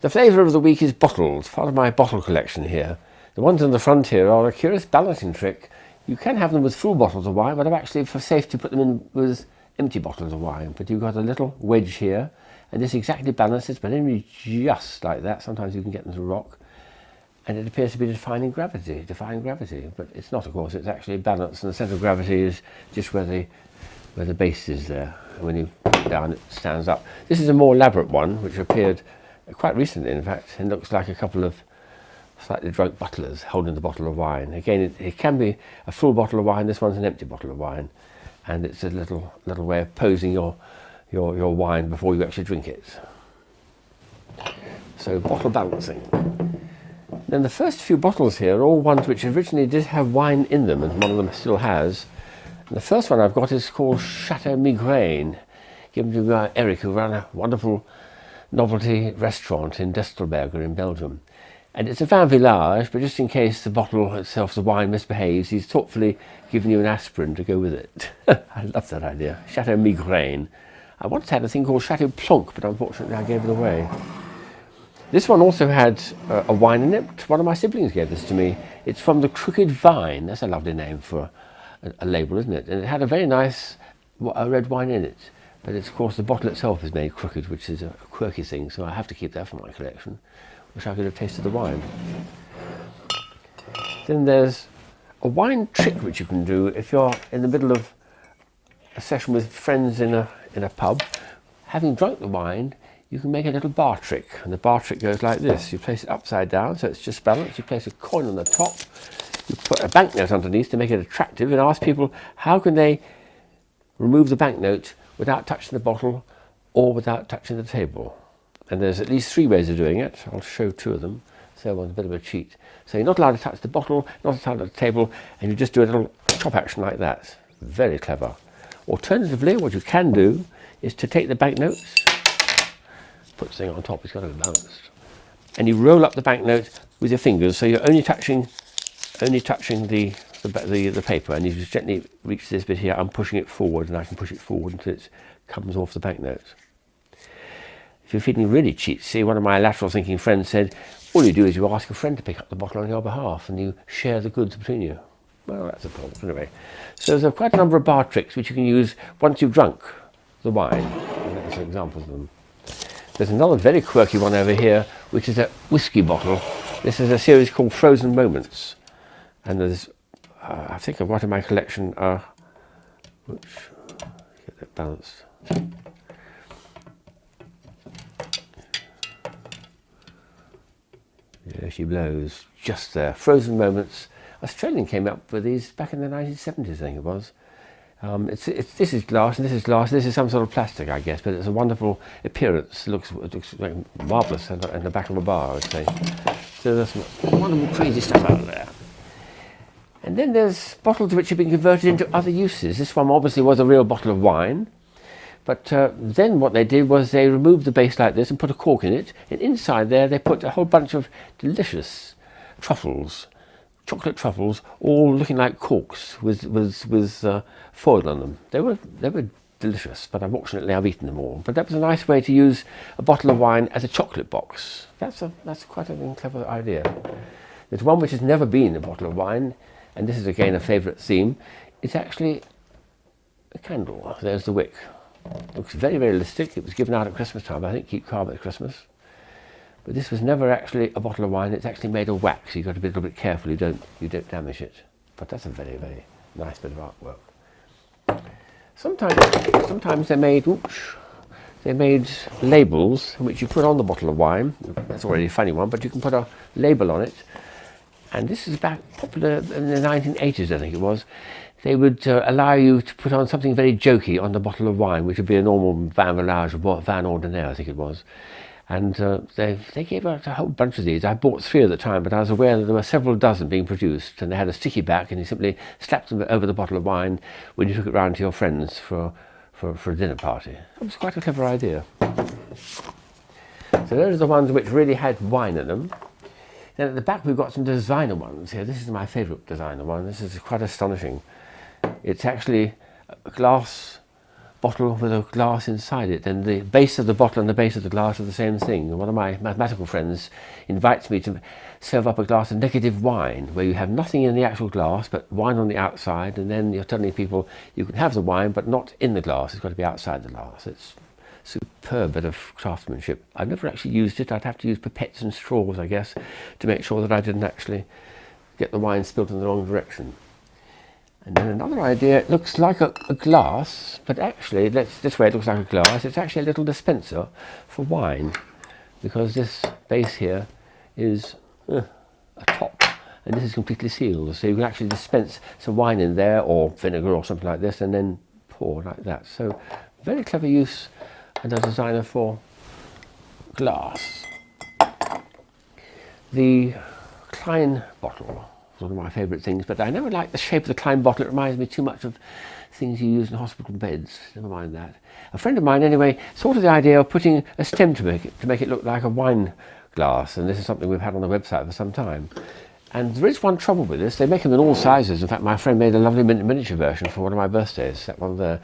The flavour of the week is bottles, part of my bottle collection here. The ones on the front here are a curious balancing trick. You can have them with full bottles of wine, but I've actually, for safety, put them in with empty bottles of wine. But you've got a little wedge here, and this exactly balances, but only just like that. Sometimes you can get them to rock. And it appears to be defying gravity, but it's not, of course. It's actually balanced, and the centre of gravity is just where the base is there. And when you put it down, it stands up. This is a more elaborate one, which appeared quite recently, in fact, and looks like a couple of slightly drunk butlers holding the bottle of wine. Again, it can be a full bottle of wine. This one's an empty bottle of wine, and it's a little way of posing your wine before you actually drink it. So bottle balancing. Then the first few bottles here are all ones which originally did have wine in them, and one of them still has. And the first one I've got is called Chateau Migraine, given to Eric, who ran a wonderful novelty restaurant in Destelberger in Belgium. And it's a vin village, but just in case the bottle itself, the wine, misbehaves, he's thoughtfully given you an aspirin to go with it. I love that idea. Chateau Migraine. I once had a thing called Chateau Plonk, but unfortunately I gave it away. This one also had a wine in it. One of my siblings gave this to me. It's from the Crooked Vine. That's a lovely name for a label, isn't it? And it had a very nice red wine in it. But it's, of course, the bottle itself is made crooked, which is a quirky thing, so I have to keep that for my collection. Wish I could have tasted the wine. Then there's a wine trick which you can do if you're in the middle of a session with friends in a pub. Having drunk the wine, you can make a little bar trick, and the bar trick goes like this. You place it upside down so it's just balanced. You place a coin on the top. You put a banknote underneath to make it attractive, and ask people how can they remove the banknote without touching the bottle or without touching the table. And there's at least 3 ways of doing it. I'll show 2 of them. So one's a bit of a cheat. So you're not allowed to touch the bottle, not allowed to touch the table, and you just do a little chop action like that. Very clever. Alternatively, what you can do is to take the banknotes, put the thing on top, it's got to be balanced, and you roll up the banknote with your fingers, so you're only touching the paper, and you just gently reach this bit here. I'm pushing it forward, and I can push it forward until it comes off the banknote. If you're feeling really cheatsy, one of my lateral thinking friends said, all you do is you ask a friend to pick up the bottle on your behalf, and you share the goods between you. Well, that's a problem anyway. So there's quite a number of bar tricks which you can use once you've drunk the wine, and that's an example of them. There's another very quirky one over here, which is a whiskey bottle. This is a series called Frozen Moments, and there's I think I've got in my collection which get that balanced. Yeah, she blows just there. Frozen Moments. Australian came up with these back in the 1970s, I think it was. This is glass, and this is glass. This is some sort of plastic, I guess, but it's a wonderful appearance. It looks like marvellous in the back of a bar, I would say. So there's some wonderful, crazy stuff out there. And then there's bottles which have been converted into other uses. This one obviously was a real bottle of wine, but then what they did was they removed the base like this and put a cork in it, and inside there they put a whole bunch of delicious truffles, chocolate truffles, all looking like corks with foil on them. They were delicious, but unfortunately I've eaten them all. But that was a nice way to use a bottle of wine as a chocolate box. That's quite a clever idea. There's one which has never been a bottle of wine, and this is again a favourite theme. It's actually a candle. There's the wick. It looks very realistic. It was given out at Christmas time. I think keep calm at Christmas. But this was never actually a bottle of wine. It's actually made of wax. You've got to be a little bit careful you don't damage it. But that's a very, very nice bit of artwork. Sometimes they made labels which you put on the bottle of wine. That's already a funny one, but you can put a label on it. And this is about popular in the 1980s, I think it was. They would allow you to put on something very jokey on the bottle of wine, which would be a normal vin village or vin ordinaire, I think it was. And they gave out a whole bunch of these. I bought 3 at the time, but I was aware that there were several dozen being produced, and they had a sticky back, and you simply slapped them over the bottle of wine when you took it round to your friends for a dinner party. It was quite a clever idea. So those are the ones which really had wine in them. Then at the back we've got some designer ones here. This is my favourite designer one. This is quite astonishing. It's actually a glass bottle with a glass inside it, and the base of the bottle and the base of the glass are the same thing. And one of my mathematical friends invites me to serve up a glass of negative wine, where you have nothing in the actual glass but wine on the outside, and then you're telling people you can have the wine but not in the glass, it's got to be outside the glass. It's superb bit of craftsmanship. I've never actually used it. I'd have to use pipettes and straws, I guess, to make sure that I didn't actually get the wine spilled in the wrong direction. And then another idea, it looks like a glass, but actually, this way it looks like a glass, it's actually a little dispenser for wine, because this base here is a top, and this is completely sealed, so you can actually dispense some wine in there, or vinegar or something like this, and then pour like that. So, very clever use and a designer for glass. The Klein bottle, one of my favourite things, but I never liked the shape of the Klein bottle. It reminds me too much of things you use in hospital beds. Never mind that. A friend of mine, anyway, thought of the idea of putting a stem to make it look like a wine glass, and this is something we've had on the website for some time. And there is one trouble with this. They make them in all sizes. In fact, my friend made a lovely miniature version for one of my birthdays, that one there.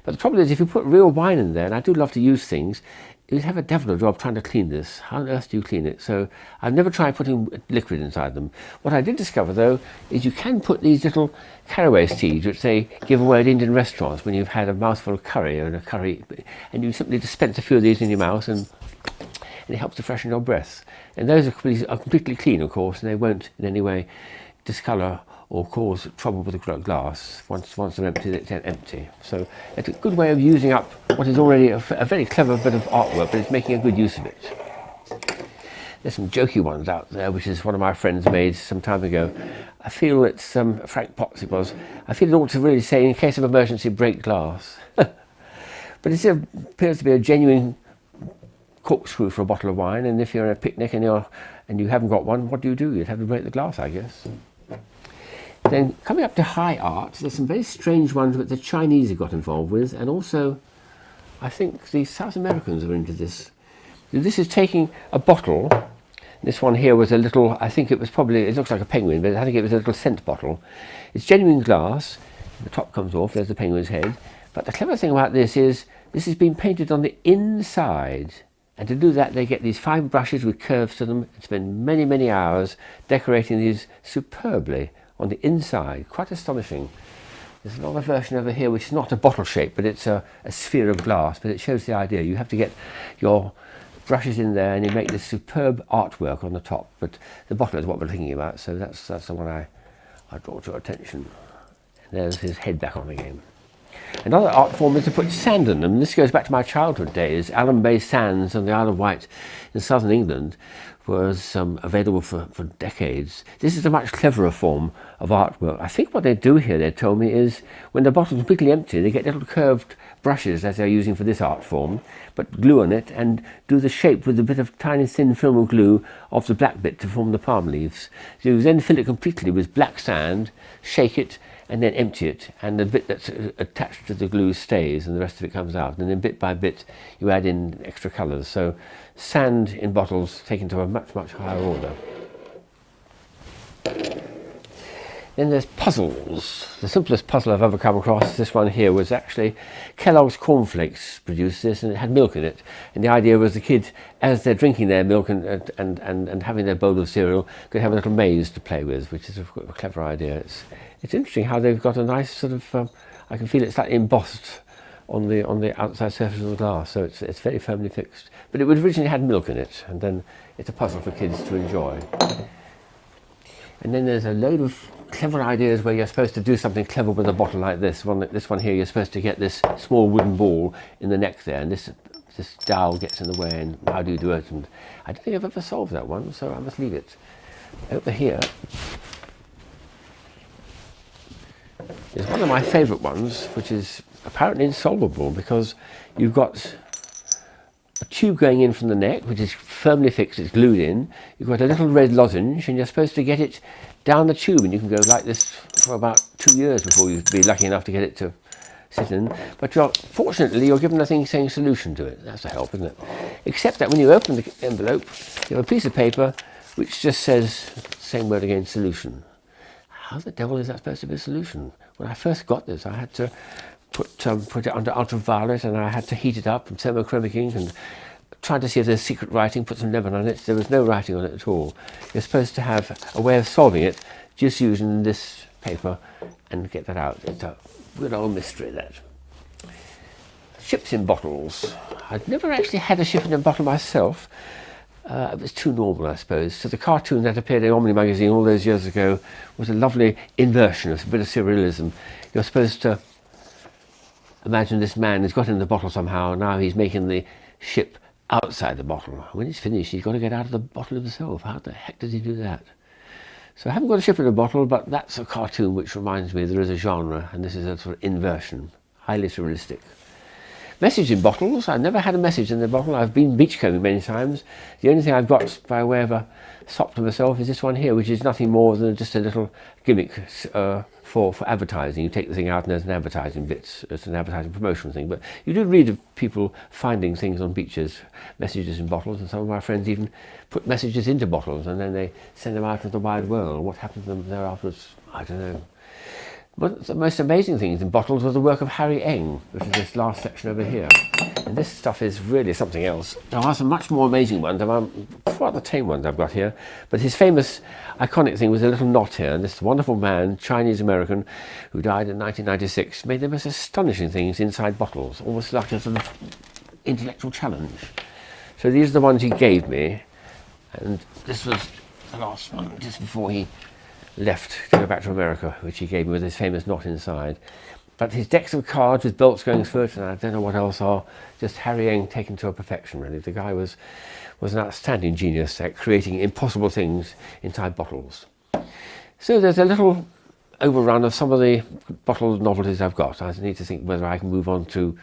But the trouble is, if you put real wine in there, and I do love to use things, you'd have a devil of a job trying to clean this. How on earth do you clean it? So I've never tried putting liquid inside them. What I did discover, though, is you can put these little caraway seeds, which they give away at Indian restaurants when you've had a mouthful of curry, and you simply dispense a few of these in your mouth, and it helps to freshen your breath. And those are completely clean, of course, and they won't in any way discolour or cause trouble with the glass. Once they're empty, they're empty. So it's a good way of using up what is already a very clever bit of artwork, but it's making a good use of it. There's some jokey ones out there, which is one of my friends made some time ago. I feel it's Frank Potts it was. I feel it ought to really say, in case of emergency, break glass. But it appears to be a genuine corkscrew for a bottle of wine, and if you're at a picnic and you haven't got one, what do? You'd have to break the glass, I guess. Then coming up to high art, there's some very strange ones that the Chinese have got involved with, and also I think the South Americans are into this. This is taking a bottle. This one here was a little, I think it was probably, it looks like a penguin, but I think it was a little scent bottle. It's genuine glass. The top comes off, there's the penguin's head. But the clever thing about this is, this has been painted on the inside. And to do that, they get these fine brushes with curves to them and spend many, many hours decorating these superbly on the inside. Quite astonishing. There's another version over here which is not a bottle shape, but it's a sphere of glass, but it shows the idea. You have to get your brushes in there and you make this superb artwork on the top, but the bottle is what we're thinking about, so that's the one I draw to your attention. And there's his head back on again. Another art form is to put sand in them. This goes back to my childhood days. Alum Bay Sands on the Isle of Wight in southern England was available for decades. This is a much cleverer form of artwork. I think what they do here, they told me, is when the bottle's completely empty, they get little curved brushes, as they're using for this art form, but glue on it and do the shape with a bit of tiny thin film of glue of the black bit to form the palm leaves. So you then fill it completely with black sand, shake it, and then empty it, and the bit that's attached to the glue stays and the rest of it comes out, and then bit by bit you add in extra colours. So sand in bottles taken to a much, much higher order. Then there's puzzles. The simplest puzzle I've ever come across, this one here, was actually Kellogg's cornflakes produced this, and it had milk in it. And the idea was the kids, as they're drinking their milk and having their bowl of cereal, could have a little maze to play with, which is a clever idea. It's interesting how they've got a nice sort of, I can feel it's slightly embossed on the outside surface of the glass, so it's very firmly fixed. But it originally had milk in it, and then it's a puzzle for kids to enjoy. And then there's a load of clever ideas where you're supposed to do something clever with a bottle like this. This one here, you're supposed to get this small wooden ball in the neck there, and this dowel gets in the way, and how do you do it? And I don't think I've ever solved that one, so I must leave it. Over here is one of my favourite ones, which is apparently insolvable, because you've got a tube going in from the neck, which is firmly fixed, it's glued in. You've got a little red lozenge, and you're supposed to get it down the tube, and you can go like this for about 2 years before you'd be lucky enough to get it to sit in. But fortunately, you're given a thing saying solution to it. That's a help, isn't it? Except that when you open the envelope, you have a piece of paper which just says the same word again, solution. How the devil is that supposed to be a solution? When I first got this, I had to put it under ultraviolet, and I had to heat it up from thermochromic ink and tried to see if there's secret writing, put some lemon on it. There was no writing on it at all. You're supposed to have a way of solving it just using this paper and get that out. It's a good old mystery, that. Ships in bottles. I'd never actually had a ship in a bottle myself. It was too normal, I suppose. So the cartoon that appeared in Omni magazine all those years ago was a lovely inversion of a bit of surrealism. You're supposed to imagine this man has got in the bottle somehow, and now he's making the ship outside the bottle. When he's finished, he's got to get out of the bottle himself. How the heck does he do that? So I haven't got a ship in a bottle, but that's a cartoon which reminds me there is a genre, and this is a sort of inversion, highly surrealistic. Message in bottles. I've never had a message in the bottle. I've been beachcombing many times. The only thing I've got by way of a sop to myself is this one here, which is nothing more than just a little gimmick for advertising. You take the thing out and there's an advertising bit. It's an advertising promotional thing. But you do read of people finding things on beaches, messages in bottles, and some of my friends even put messages into bottles and then they send them out into the wide world. What happened to them there afterwards, I don't know. But the most amazing things in bottles was the work of Harry Eng, which is this last section over here. And this stuff is really something else. There are some much more amazing ones. There are rather tame ones I've got here. But his famous, iconic thing was a little knot here. And this wonderful man, Chinese-American, who died in 1996, made the most astonishing things inside bottles, almost like a sort of intellectual challenge. So these are the ones he gave me. And this was the last one, just before he left to go back to America, which he gave me with his famous knot inside. But his decks of cards with belts going through it, and I don't know what else, are just Harry Eng taken to a perfection, really. The guy was an outstanding genius at creating impossible things inside bottles. So there's a little overrun of some of the bottle novelties I've got. I need to think whether I can move on to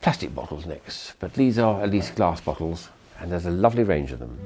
plastic bottles next. But these are at least glass bottles, and there's a lovely range of them.